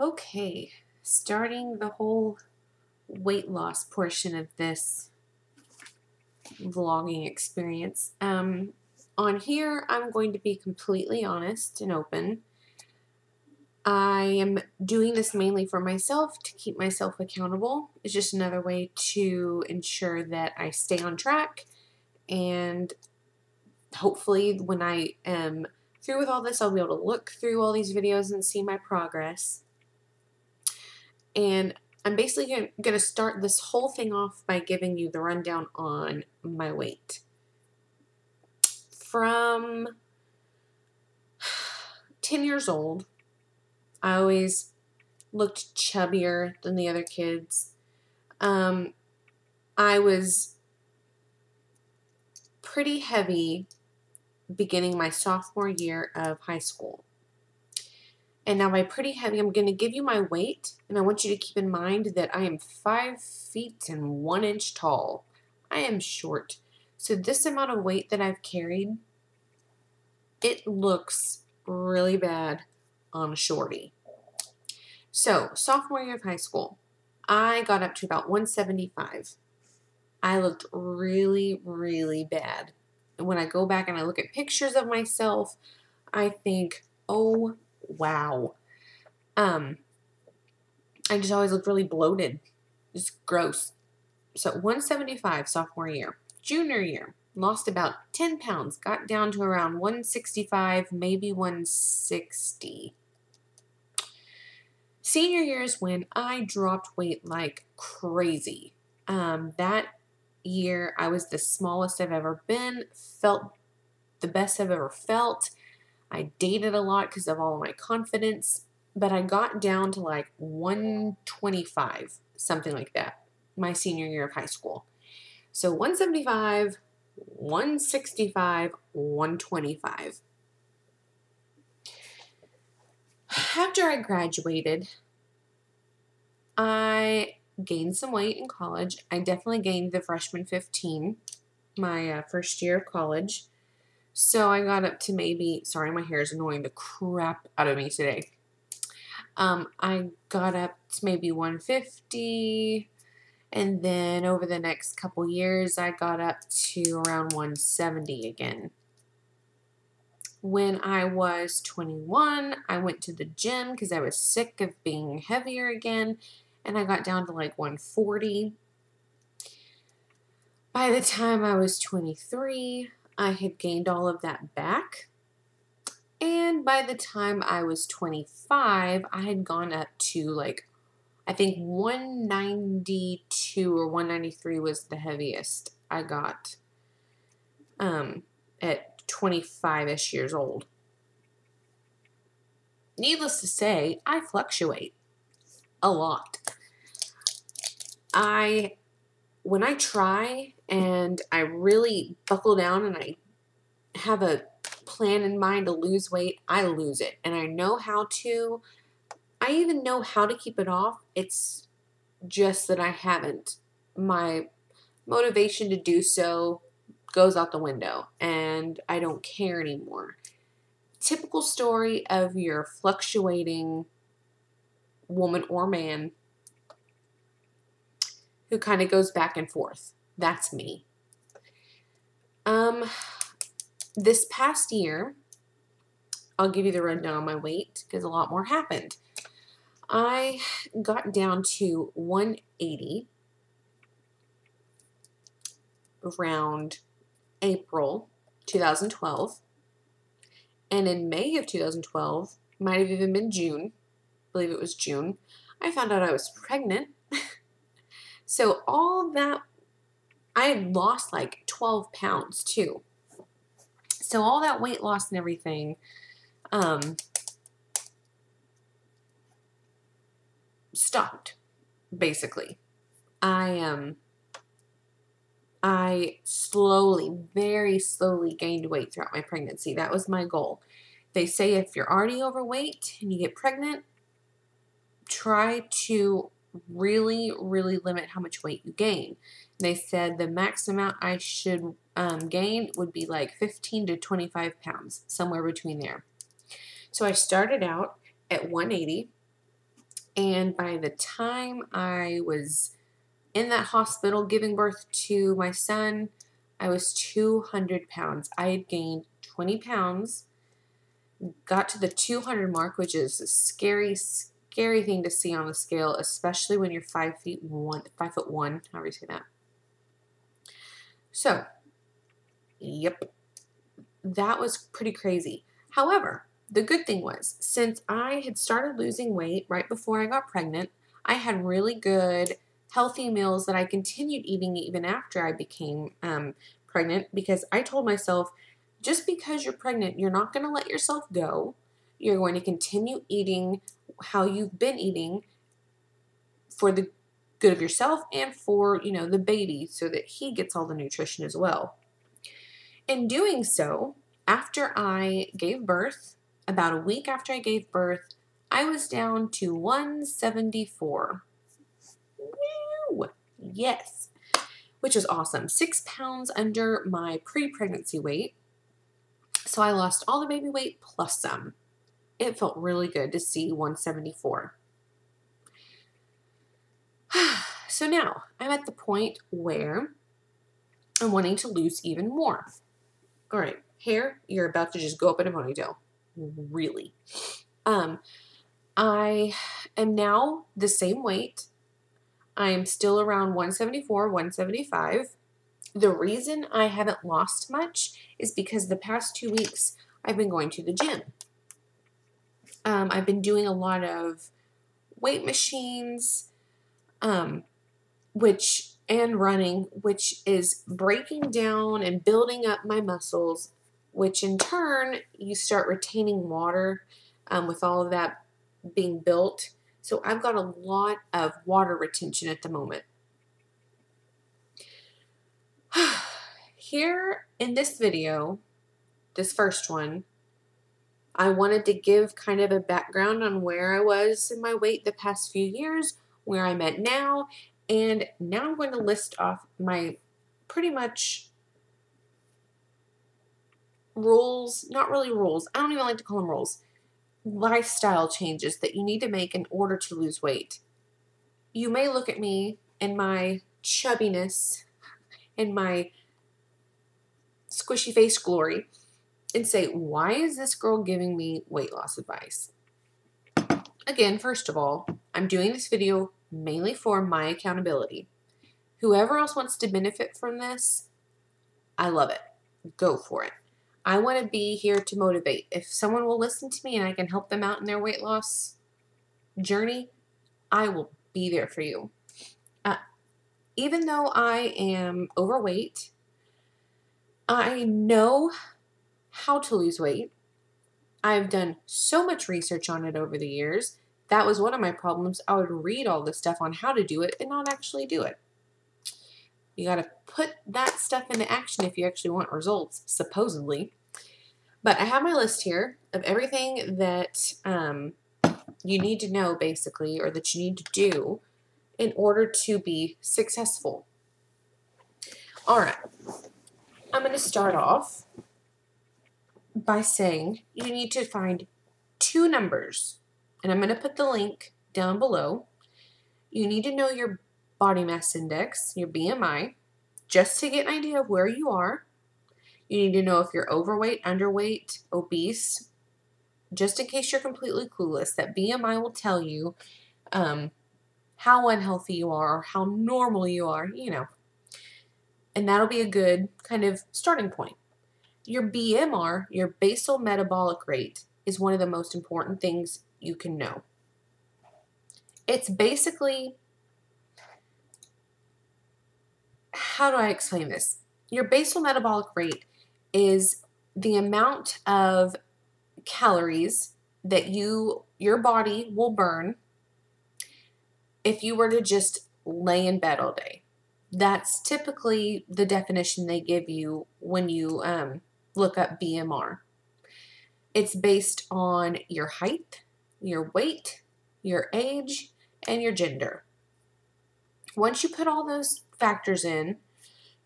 Okay, starting the whole weight loss portion of this vlogging experience. On here, I'm going to be completely honest and open. I am doing this mainly for myself to keep myself accountable. It's just another way to ensure that I stay on track, and hopefully when I am through with all this, I'll be able to look through all these videos and see my progress. And I'm basically going to start this whole thing off by giving you the rundown on my weight. From 10 years old, I always looked chubbier than the other kids. I was pretty heavy beginning my sophomore year of high school. And now by pretty heavy, I'm going to give you my weight, and I want you to keep in mind that I am 5 feet and 1 inch tall. I am short. So this amount of weight that I've carried, it looks really bad on a shorty. So sophomore year of high school, I got up to about 175. I looked really, really bad. And when I go back and I look at pictures of myself, I think, oh, wow. I just always looked really bloated. Just gross. So 175 sophomore year. Junior year, lost about 10 pounds. Got down to around 165, maybe 160. Senior year is when I dropped weight like crazy. That year, I was the smallest I've ever been. Felt the best I've ever felt. I dated a lot because of all of my confidence, but I got down to like 125, something like that, my senior year of high school. So 175, 165, 125. After I graduated, I gained some weight in college. I definitely gained the freshman 15, my first year of college. So I got up to maybe, sorry, my hair is annoying the crap out of me today. I got up to maybe 150, and then over the next couple years, I got up to around 170 again. When I was 21, I went to the gym because I was sick of being heavier again, and I got down to like 140. By the time I was 23, I had gained all of that back. And by the time I was 25, I had gone up to like, I think 192 or 193 was the heaviest I got at 25-ish years old. Needless to say, I fluctuate a lot. When I try and I really buckle down and I have a plan in mind to lose weight, I lose it. And I know how to. I even know how to keep it off. It's just that I haven't. My motivation to do so goes out the window, and I don't care anymore. Typical story of your fluctuating woman or man who kind of goes back and forth. That's me. This past year, I'll give you the rundown on my weight because a lot more happened. I got down to 180 around April 2012. And in May of 2012, might have even been June, I believe it was June, I found out I was pregnant. So all that, I had lost like 12 pounds too. So all that weight loss and everything, stopped, basically. I slowly, very slowly gained weight throughout my pregnancy. That was my goal. They say if you're already overweight and you get pregnant, try to really, really limit how much weight you gain. They said the max amount I should gain would be like 15 to 25 pounds, somewhere between there. So I started out at 180. And by the time I was in that hospital giving birth to my son, I was 200 pounds. I had gained 20 pounds, got to the 200 mark, which is a scary, scary thing to see on the scale, especially when you're 5'1", however you say that. So, yep, that was pretty crazy. However, the good thing was, since I had started losing weight right before I got pregnant, I had really good, healthy meals that I continued eating even after I became pregnant, because I told myself, just because you're pregnant, you're not going to let yourself go. You're going to continue eating how you've been eating for the good of yourself and for, you know, the baby, so that he gets all the nutrition as well. In doing so, after I gave birth, about a week after I gave birth, I was down to 174. Woo! Yes, which is awesome. 6 pounds under my pre-pregnancy weight. So I lost all the baby weight plus some. It felt really good to see 174. So now I'm at the point where I'm wanting to lose even more. All right, hair, you're about to just go up in a ponytail. Really. I am now the same weight. I am still around 174, 175. The reason I haven't lost much is because the past 2 weeks I've been going to the gym. I've been doing a lot of weight machines, and running, which is breaking down and building up my muscles, which in turn, you start retaining water with all of that being built. So I've got a lot of water retention at the moment. Here in this video, this first one, I wanted to give kind of a background on where I was in my weight the past few years, where I'm at now, and now I'm going to list off my pretty much rules, not really rules, I don't even like to call them rules, lifestyle changes that you need to make in order to lose weight. You may look at me and my chubbiness and my squishy face glory and say, why is this girl giving me weight loss advice? Again, first of all, I'm doing this video mainly for my accountability. Whoever else wants to benefit from this, I love it. Go for it. I want to be here to motivate. If someone will listen to me and I can help them out in their weight loss journey, I will be there for you. Even though I am overweight, I know how to lose weight. I've done so much research on it over the years. That was one of my problems. I would read all this stuff on how to do it and not actually do it. You got to put that stuff into action if you actually want results, supposedly. But I have my list here of everything that you need to know, basically, or that you need to do in order to be successful. All right. I'm going to start off by saying you need to find 2 numbers, and I'm going to put the link down below. You need to know your body mass index, your BMI, just to get an idea of where you are. You need to know if you're overweight, underweight, obese, just in case you're completely clueless. That BMI will tell you how unhealthy you are or how normal you are, you know. And that'll be a good kind of starting point. Your BMR, your basal metabolic rate, is one of the most important things you can know. It's basically, how do I explain this? Your basal metabolic rate is the amount of calories that your body will burn if you were to just lay in bed all day. That's typically the definition they give you when you look up BMR. It's based on your height, your weight, your age, and your gender. Once you put all those factors in,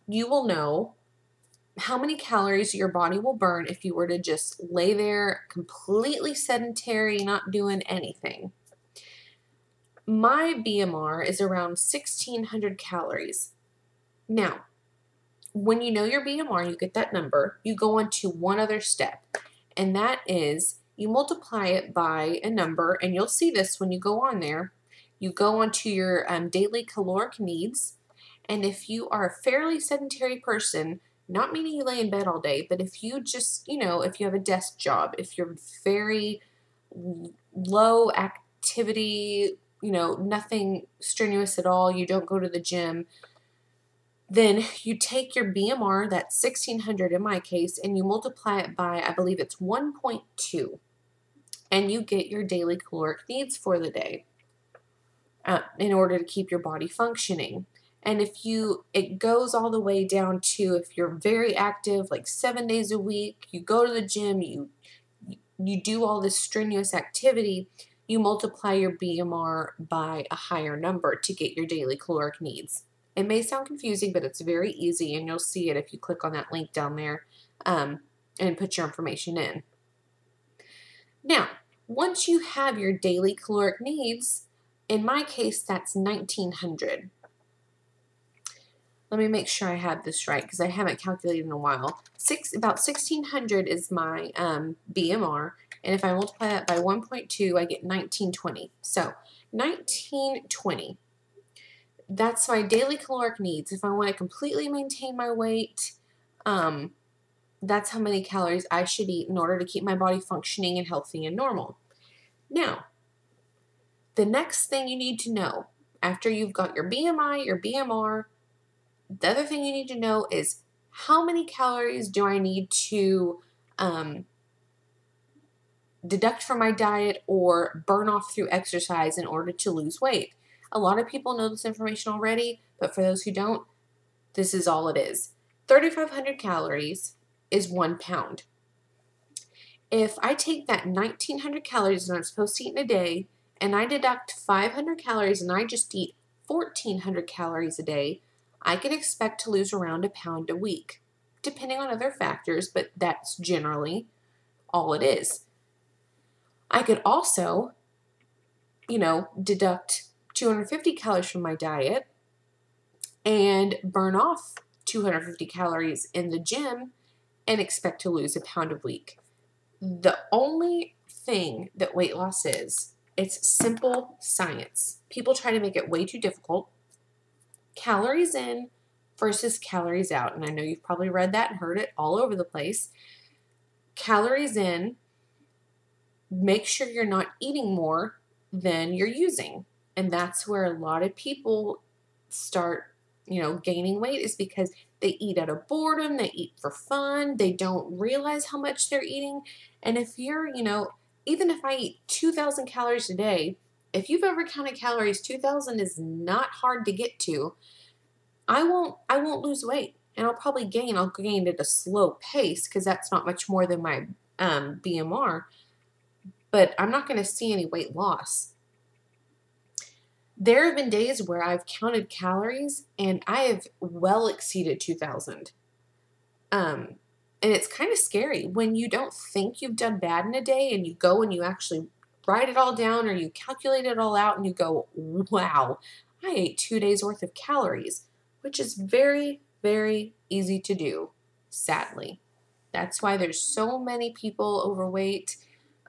you will know how many calories your body will burn if you were to just lay there completely sedentary, not doing anything. My BMR is around 1,600 calories. Now, when you know your BMR, you get that number, you go on to one other step, and that is you multiply it by a number, and you'll see this when you go on there. You go onto your daily caloric needs, and if you are a fairly sedentary person, not meaning you lay in bed all day, but if you just, if you have a desk job, if you're very low activity, nothing strenuous at all, you don't go to the gym, then you take your BMR, that's 1,600 in my case, and you multiply it by, I believe it's 1.2, and you get your daily caloric needs for the day in order to keep your body functioning. And it goes all the way down to if you're very active, like 7 days a week, you go to the gym, you do all this strenuous activity, you multiply your BMR by a higher number to get your daily caloric needs. It may sound confusing, but it's very easy, and you'll see it if you click on that link down there and put your information in. Now, once you have your daily caloric needs, in my case, that's 1,900. Let me make sure I have this right because I haven't calculated in a while. About 1,600 is my BMR, and if I multiply that by 1.2, I get 1,920. So 1,920. That's my daily caloric needs. If I want to completely maintain my weight, that's how many calories I should eat in order to keep my body functioning and healthy and normal. Now, the next thing you need to know, after you've got your BMI, your BMR, the other thing you need to know is how many calories do I need to deduct from my diet or burn off through exercise in order to lose weight. A lot of people know this information already, but for those who don't, this is all it is. 3,500 calories is 1 pound. If I take that 1,900 calories that I'm supposed to eat in a day, and I deduct 500 calories and I just eat 1,400 calories a day, I can expect to lose around 1 pound a week, depending on other factors, but that's generally all it is. I could also, deduct 250 calories from my diet and burn off 250 calories in the gym and expect to lose 1 pound a week. The only thing that weight loss is, it's simple science. People try to make it way too difficult. Calories in versus calories out. And I know you've probably read that and heard it all over the place. Calories in, make sure you're not eating more than you're using. And that's where a lot of people start, gaining weight, is because they eat out of boredom, they eat for fun, they don't realize how much they're eating. And if you're, even if I eat 2,000 calories a day, if you've ever counted calories, 2,000 is not hard to get to. I won't lose weight, and I'll gain at a slow pace because that's not much more than my BMR, but I'm not going to see any weight loss. There have been days where I've counted calories and I have well exceeded 2,000. And it's kind of scary when you don't think you've done bad in a day and you go and you actually write it all down or you calculate it all out and you go, wow, I ate 2 days worth of calories, which is very, very easy to do, sadly. That's why there's so many people overweight.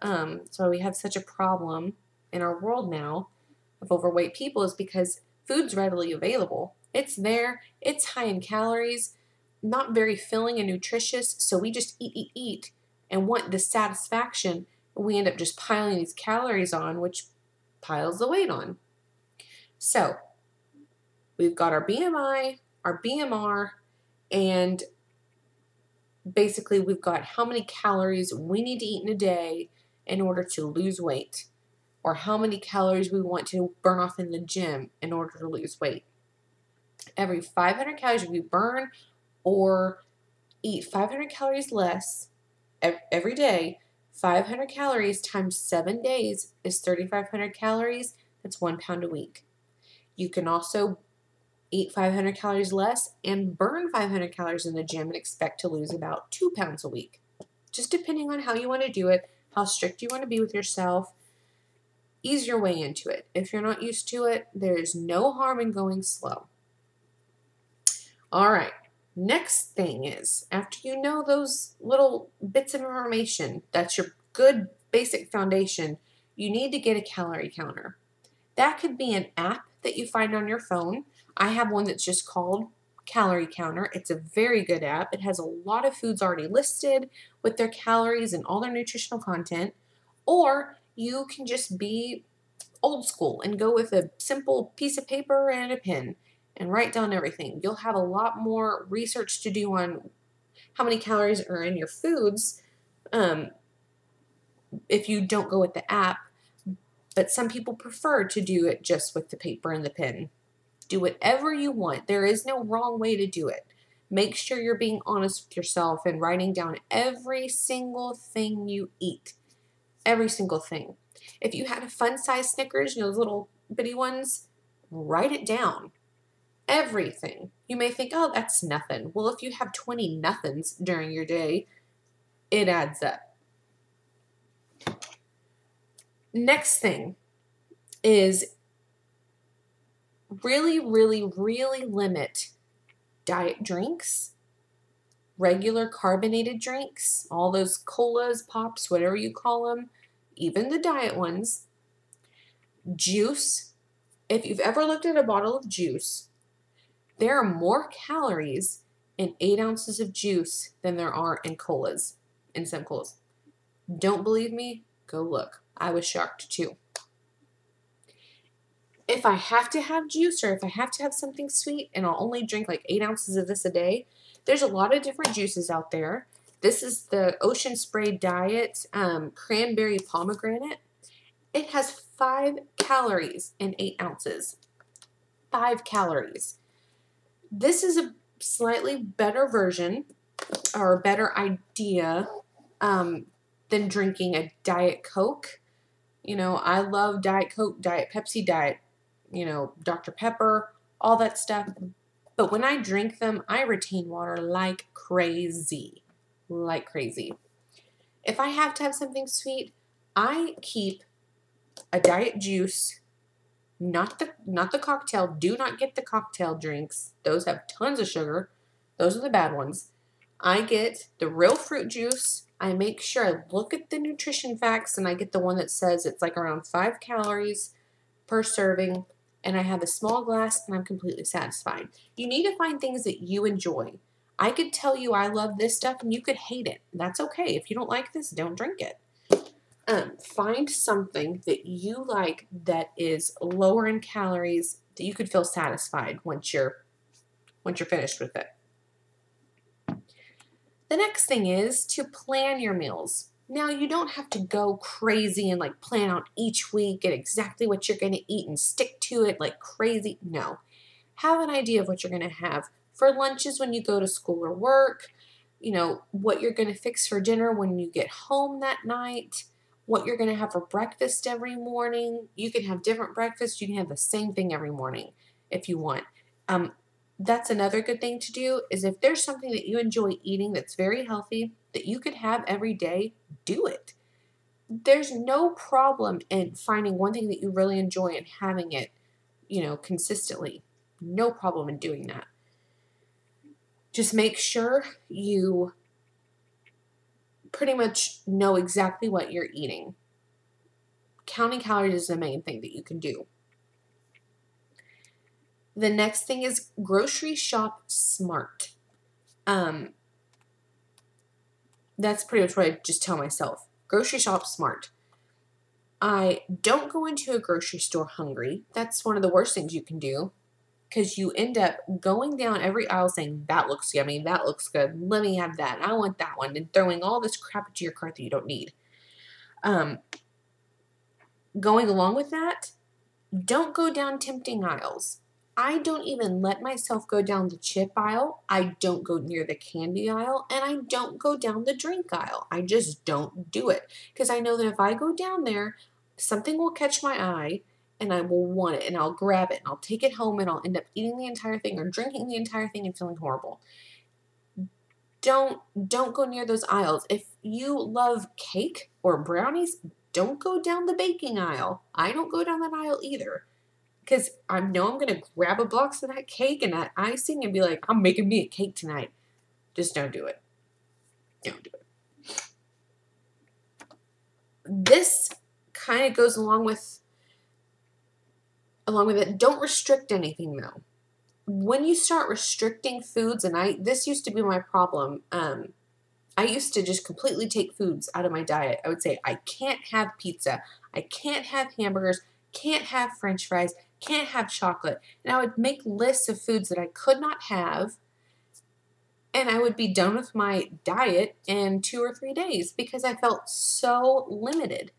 So we have such a problem in our world now of overweight people, is because food's readily available. It's there. It's high in calories, not very filling and nutritious. So we just eat and want the satisfaction. And we end up just piling these calories on, which piles the weight on. So we've got our BMI, our BMR, and basically we've got how many calories we need to eat in a day in order to lose weight, or how many calories we want to burn off in the gym in order to lose weight. Every 500 calories we burn or eat 500 calories less every day, 500 calories times 7 days is 3,500 calories. That's 1 pound a week. You can also eat 500 calories less and burn 500 calories in the gym and expect to lose about 2 pounds a week. Just depending on how you want to do it, how strict you want to be with yourself. Ease your way into it. If you're not used to it, there's no harm in going slow. All right. Next thing is, after you know those little bits of information, that's your good basic foundation, you need to get a calorie counter. That could be an app that you find on your phone. I have one that's just called Calorie Counter. It's a very good app. It has a lot of foods already listed with their calories and all their nutritional content. Or you can just be old school and go with a simple piece of paper and a pen and write down everything. You'll have a lot more research to do on how many calories are in your foods if you don't go with the app. But some people prefer to do it just with the paper and the pen. Do whatever you want. There is no wrong way to do it. Make sure you're being honest with yourself and writing down every single thing you eat. Every single thing. If you had a fun-sized Snickers, those little bitty ones, write it down. Everything. You may think, oh, that's nothing. Well, if you have 20 nothings during your day, it adds up. Next thing is really limit diet drinks, regular carbonated drinks, all those colas, pops, whatever you call them, even the diet ones. Juice. If you've ever looked at a bottle of juice, there are more calories in 8 ounces of juice than there are in colas, in some colas. Don't believe me? Go look. I was shocked too. If I have to have juice or if I have to have something sweet and I'll only drink like 8 ounces of this a day, there's a lot of different juices out there. This is the Ocean Spray Diet Cranberry Pomegranate. It has 5 calories in 8 ounces. 5 calories. This is a slightly better version or a better idea than drinking a Diet Coke. I love Diet Coke, Diet Pepsi, Diet, Dr. Pepper, all that stuff. But when I drink them, I retain water like crazy. Like crazy. If I have to have something sweet, I keep a diet juice, not the cocktail. Do not get the cocktail drinks. Those have tons of sugar. Those are the bad ones. I get the real fruit juice. I make sure I look at the nutrition facts and I get the one that says it's like around 5 calories per serving, and I have a small glass and I'm completely satisfied. You need to find things that you enjoy. I could tell you I love this stuff and you could hate it. That's okay. If you don't like this, don't drink it. Find something that you like that is lower in calories that you could feel satisfied once you're finished with it. The next thing is to plan your meals. Now, you don't have to go crazy and like plan out each week and exactly what you're going to eat and stick to it like crazy. No. Have an idea of what you're going to have for lunches when you go to school or work, what you're going to fix for dinner when you get home that night, what you're going to have for breakfast every morning. You can have different breakfasts. You can have the same thing every morning if you want. That's another good thing to do is if there's something that you enjoy eating that's very healthy that you could have every day, do it. There's no problem in finding one thing that you really enjoy and having it, consistently. No problem in doing that. Just make sure you pretty much know exactly what you're eating. Counting calories is the main thing that you can do. The next thing is grocery shop smart. That's pretty much what I just tell myself. Grocery shop smart. I don't go into a grocery store hungry. That's one of the worst things you can do because you end up going down every aisle saying, that looks yummy, that looks good, let me have that, I want that one, and throwing all this crap into your cart that you don't need. Going along with that, don't go down tempting aisles. I don't even let myself go down the chip aisle. I don't go near the candy aisle, and I don't go down the drink aisle. I just don't do it because I know that if I go down there, something will catch my eye and I will want it and I'll grab it and I'll take it home and I'll end up eating the entire thing or drinking the entire thing and feeling horrible. Don't go near those aisles. If you love cake or brownies, don't go down the baking aisle. I don't go down that aisle either. Because I know I'm going to grab a box of that cake and that icing and be like, I'm making me a cake tonight. Just don't do it. Don't do it. This kind of goes along with it. Don't restrict anything, though. When you start restricting foods, and this used to be my problem, I used to just completely take foods out of my diet. I would say, I can't have pizza. I can't have hamburgers. Can't have French fries. Can't have chocolate. And I would make lists of foods that I could not have. And I would be done with my diet in 2 or 3 days because I felt so limited.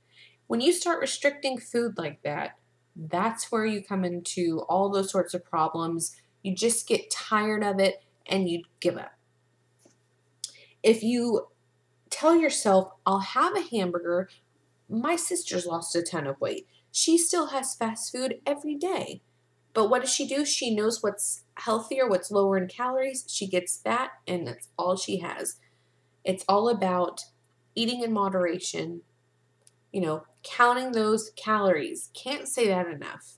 When you start restricting food like that, that's where you come into all those sorts of problems. You just get tired of it and you give up. If you tell yourself, I'll have a hamburger, my sister's lost a ton of weight. She still has fast food every day. But what does she do? She knows what's healthier, what's lower in calories. She gets that, and that's all she has. It's all about eating in moderation, counting those calories. Can't say that enough.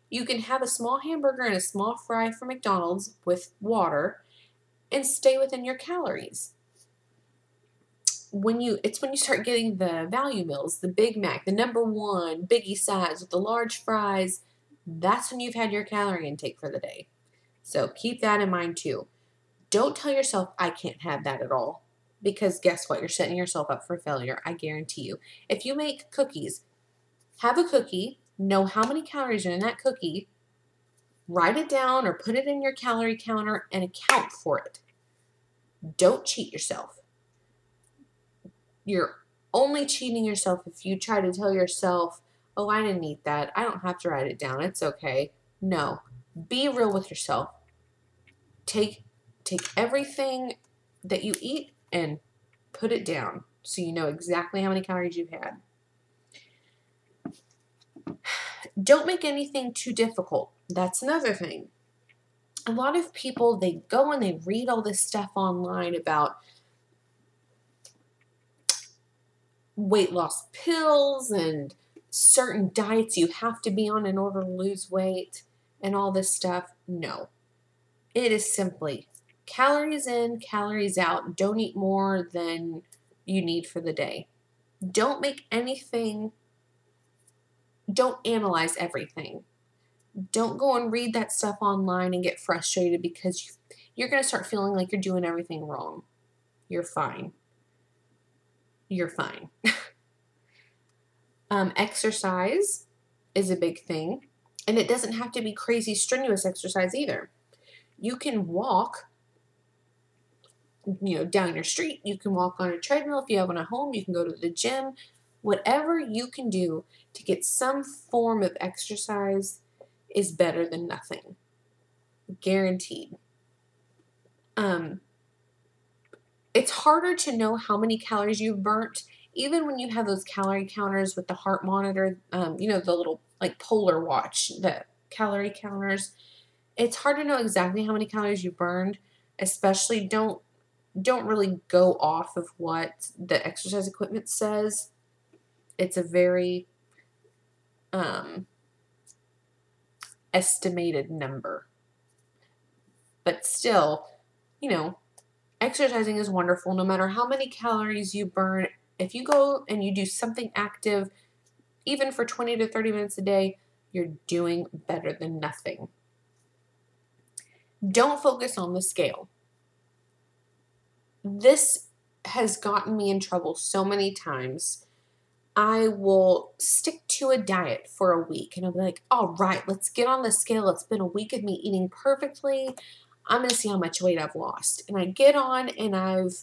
You can have a small hamburger and a small fry from McDonald's with water and stay within your calories. It's when you start getting the value meals, the Big Mac, the #1 biggie size with the large fries, that's when you've had your calorie intake for the day. So keep that in mind too. Don't tell yourself, I can't have that at all. Because guess what? You're setting yourself up for failure. I guarantee you. If you make cookies, have a cookie, know how many calories are in that cookie, write it down or put it in your calorie counter and account for it. Don't cheat yourself. You're only cheating yourself if you try to tell yourself, oh, I didn't eat that. I don't have to write it down. It's okay. No. Be real with yourself. Take everything that you eat and put it down so you know exactly how many calories you've had. Don't make anything too difficult. That's another thing. A lot of people, they go and they read all this stuff online about weight loss pills and certain diets you have to be on in order to lose weight and all this stuff. No. It is simply calories in, calories out. Don't eat more than you need for the day. Don't analyze everything. Don't go and read that stuff online and get frustrated because you're going to start feeling like you're doing everything wrong. You're fine. You're fine. Exercise is a big thing, and it doesn't have to be crazy strenuous exercise either. You can walk, down your street. You can walk on a treadmill. If you have one at home, you can go to the gym. Whatever you can do to get some form of exercise is better than nothing. Guaranteed. It's harder to know how many calories you've burnt, even when you have those calorie counters with the heart monitor, the little polar watch, the calorie counters. It's hard to know exactly how many calories you burned, especially don't really go off of what the exercise equipment says. It's a very estimated number. But still, exercising is wonderful no matter how many calories you burn. If you go and you do something active, even for 20 to 30 minutes a day, you're doing better than nothing. Don't focus on the scale. This has gotten me in trouble so many times. I will stick to a diet for a week and I'll be like, all right, let's get on the scale. It's been a week of me eating perfectly. I'm going to see how much weight I've lost. And I get on and I've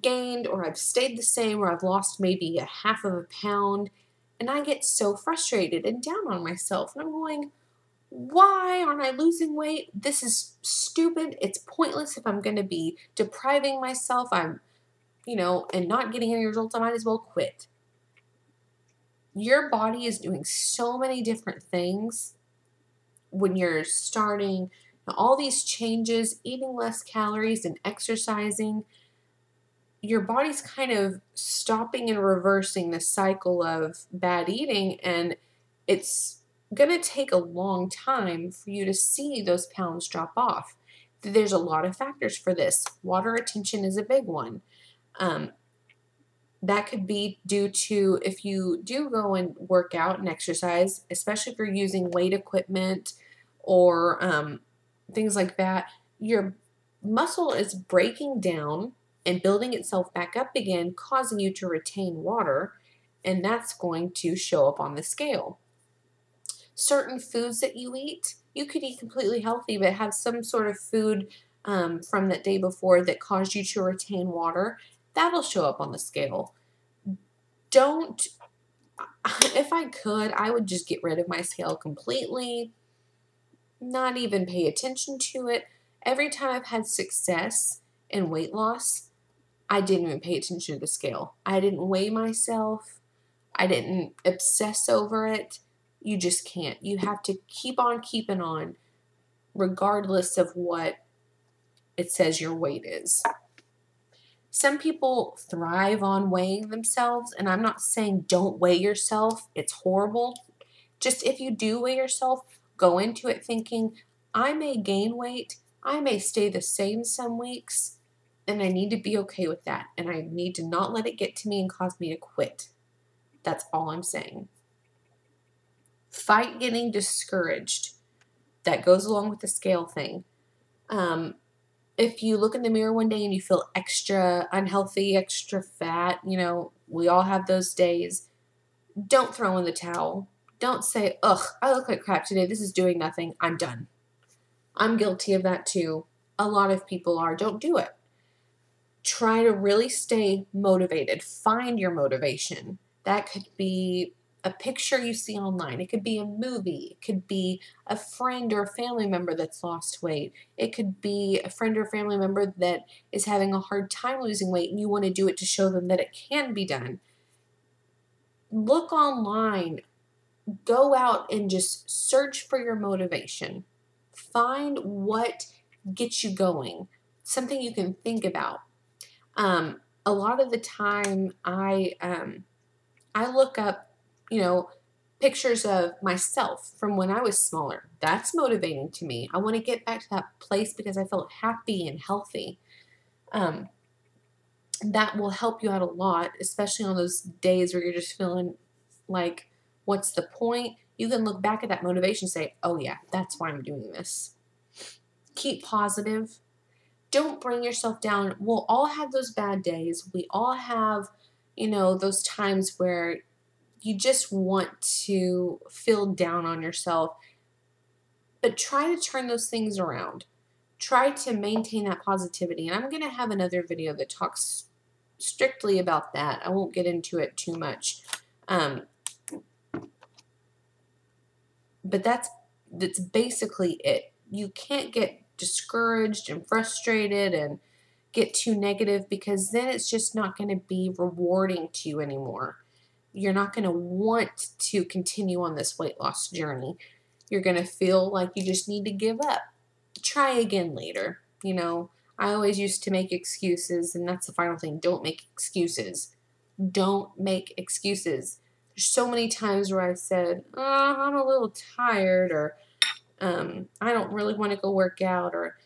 gained or I've stayed the same or I've lost maybe a half of a pound. And I get so frustrated and down on myself. And I'm going, why aren't I losing weight? This is stupid. It's pointless if I'm going to be depriving myself. And not getting any results. I might as well quit. Your body is doing so many different things when you're starting all these changes, eating less calories and exercising. your body's kind of stopping and reversing the cycle of bad eating, and it's going to take a long time for you to see those pounds drop off. There's a lot of factors for this. Water retention is a big one. That could be due to if you do go and work out and exercise, especially if you're using weight equipment or things like that, your muscle is breaking down and building itself back up again, causing you to retain water, and that's going to show up on the scale. Certain foods that you could eat completely healthy, but have some sort of food from that day before that caused you to retain water. That'll show up on the scale. If I could, I would just get rid of my scale completely, not even pay attention to it. Every time I've had success in weight loss, I didn't even pay attention to the scale. I didn't weigh myself. I didn't obsess over it. You just can't. You have to keep on keeping on, regardless of what it says your weight is. Some people thrive on weighing themselves, and I'm not saying don't weigh yourself. It's horrible. Just if you do weigh yourself, go into it thinking, I may gain weight, I may stay the same some weeks, and I need to be okay with that, and I need to not let it get to me and cause me to quit. That's all I'm saying. Fight getting discouraged. That goes along with the scale thing. If you look in the mirror one day and you feel extra unhealthy, extra fat, we all have those days. Don't throw in the towel. Don't say, ugh, I look like crap today. This is doing nothing. I'm done. I'm guilty of that too. A lot of people are. Don't do it. Try to really stay motivated. Find your motivation. That could be a picture you see online. It could be a movie. It could be a friend or a family member that's lost weight. It could be a friend or family member that is having a hard time losing weight and you want to do it to show them that it can be done. Look online. Go out and just search for your motivation. Find what gets you going. Something you can think about. A lot of the time I look up pictures of myself from when I was smaller. That's motivating to me. I want to get back to that place because I felt happy and healthy. That will help you out a lot, especially on those days where you're just feeling like, what's the point? You can look back at that motivation and say, oh yeah, that's why I'm doing this. Keep positive. Don't bring yourself down. We'll all have those bad days. We all have, those times where you just want to feel down on yourself, but try to turn those things around. Try to maintain that positivity. And I'm going to have another video that talks strictly about that. I won't get into it too much. But that's basically it. You can't get discouraged and frustrated and get too negative, because then it's just not going to be rewarding to you anymore. You're not going to want to continue on this weight loss journey. You're going to feel like you just need to give up. Try again later. I always used to make excuses, and that's the final thing. Don't make excuses. Don't make excuses. There's so many times where I've said, oh, I'm a little tired, or I don't really want to go work out, or,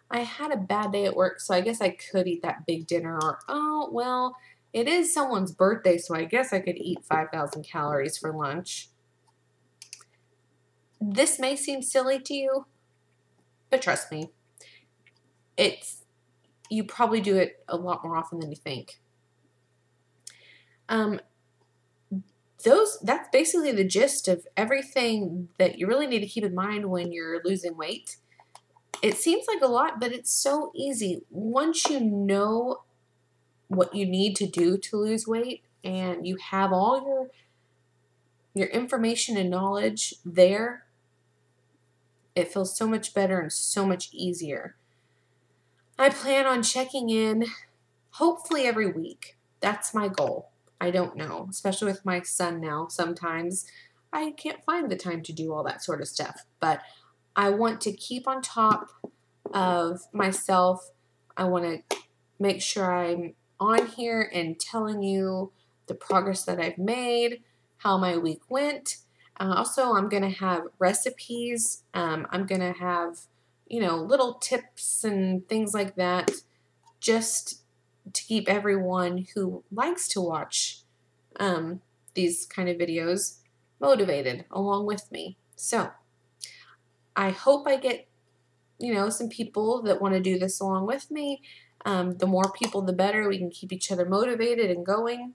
I had a bad day at work, so I guess I could eat that big dinner, or, oh, well, it is someone's birthday, so I guess I could eat 5,000 calories for lunch. This may seem silly to you, but trust me, you probably do it a lot more often than you think. That's basically the gist of everything that you really need to keep in mind when you're losing weight. It seems like a lot, but it's so easy. Once you know what you need to do to lose weight and you have all your information and knowledge there, it feels so much better and so much easier. I plan on checking in hopefully every week. That's my goal. I don't know, especially with my son now. Sometimes I can't find the time to do all that sort of stuff, but I want to keep on top of myself. I want to make sure I'm on here and telling you the progress that I've made, how my week went. Also, I'm going to have recipes. I'm going to have, little tips and things like that, just to keep everyone who likes to watch these kind of videos motivated along with me. So I hope I get, some people that want to do this along with me. The more people, the better. We can keep each other motivated and going.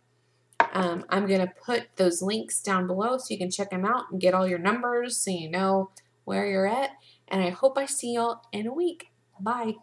I'm going to put those links down below so you can check them out and get all your numbers so you know where you're at. And I hope I see y'all in a week. Bye.